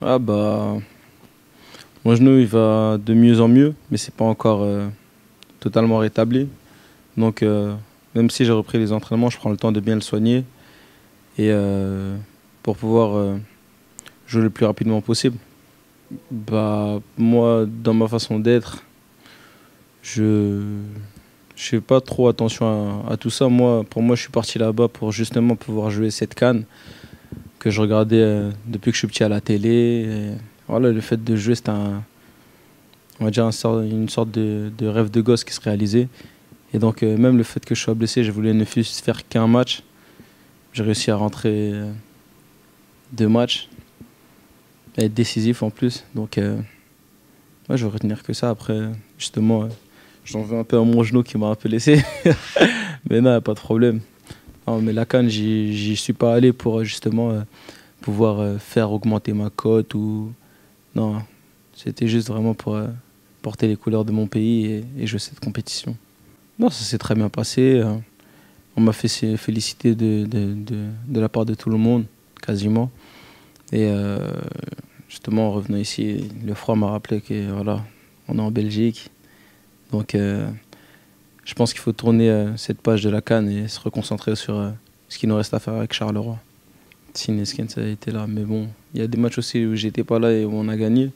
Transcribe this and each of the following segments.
Ah bah, mon genou il va de mieux en mieux, mais c'est pas encore totalement rétabli. Donc même si j'ai repris les entraînements, je prends le temps de bien le soigner et pour pouvoir jouer le plus rapidement possible. Bah moi, dans ma façon d'être, je je fais pas trop attention à tout ça. Moi, pour moi, je suis parti là-bas pour justement pouvoir jouer cette CAN que je regardais depuis que je suis petit à la télé. Et voilà, le fait de jouer, c'était on va dire une sorte de rêve de gosse qui se réalisait. Et donc, même le fait que je sois blessé, je voulais ne fût-ce faire qu'un match. J'ai réussi à rentrer deux matchs et être décisif en plus. Donc, ouais, je vais retenir que ça. Après, justement, j'en veux un peu à mon genou qui m'a un peu laissé. Mais non, pas de problème. Non, mais la CAN, j'y suis pas allé pour justement pouvoir faire augmenter ma cote ou. Non, c'était juste vraiment pour porter les couleurs de mon pays et jouer cette compétition. Non, ça s'est très bien passé. On m'a fait féliciter de la part de tout le monde, quasiment. Et justement, en revenant ici, le froid m'a rappelé que voilà, on est en Belgique. Donc, je pense qu'il faut tourner cette page de la CAN et se reconcentrer sur ce qu'il nous reste à faire avec Charleroi. Si Neskens a été là, mais bon, il y a des matchs aussi où j'étais pas là et où on a gagné.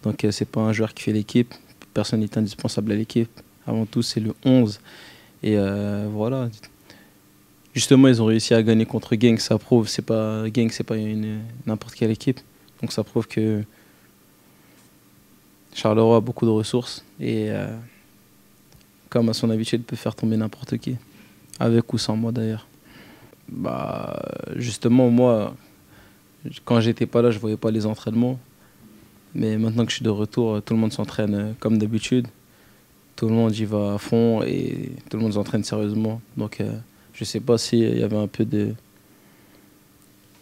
Donc, c'est pas un joueur qui fait l'équipe. Personne n'est indispensable à l'équipe. Avant tout, c'est le 11. Et voilà. Justement, ils ont réussi à gagner contre Genk. Ça prouve, Genk, c'est pas n'importe quelle équipe. Donc, ça prouve que Charleroi a beaucoup de ressources et, comme à son habitude, peut faire tomber n'importe qui, avec ou sans moi d'ailleurs. Bah, justement, moi, quand j'étais pas là, je voyais pas les entraînements. Mais maintenant que je suis de retour, tout le monde s'entraîne comme d'habitude. Tout le monde y va à fond et tout le monde s'entraîne sérieusement. Donc, je sais pas s'il y avait un peu de.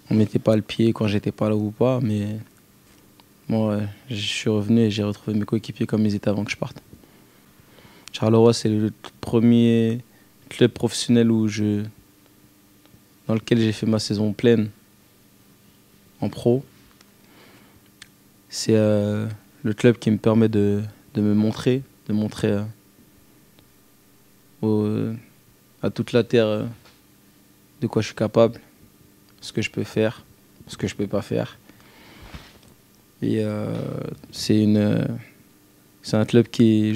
On mettait pas le pied quand j'étais pas là ou pas, mais moi, je suis revenu et j'ai retrouvé mes coéquipiers comme ils étaient avant que je parte. Charleroi, c'est le premier club professionnel dans lequel j'ai fait ma saison pleine en pro. C'est le club qui me permet de me montrer, de montrer à toute la terre de quoi je suis capable, ce que je peux faire, ce que je peux pas faire. Et c'est un club qui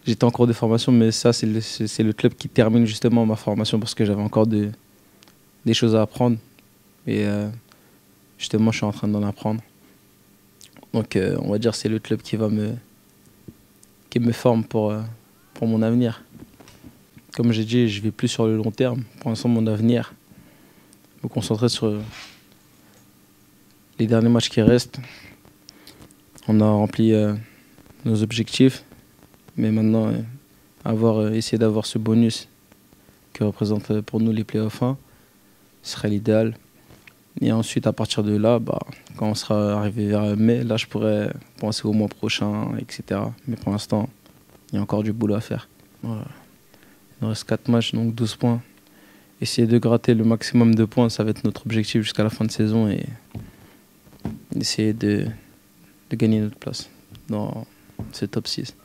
j'étais en cours de formation, mais ça c'est le club qui termine justement ma formation parce que j'avais encore des choses à apprendre et justement je suis en train d'en apprendre. Donc on va dire que c'est le club qui me forme pour mon avenir. Comme j'ai dit, je vais plus sur le long terme. Pour l'instant, mon avenir, me concentrer sur les derniers matchs qui restent. On a rempli nos objectifs, mais maintenant, essayer d'avoir ce bonus que représente pour nous les playoffs 1, ce serait l'idéal. Et ensuite, à partir de là, bah, quand on sera arrivé vers mai, là, je pourrais penser au mois prochain, etc. Mais pour l'instant, il y a encore du boulot à faire. Voilà. Il nous reste 4 matchs, donc 12 points. Essayer de gratter le maximum de points, ça va être notre objectif jusqu'à la fin de saison et essayer de gagner notre place dans ce top 6.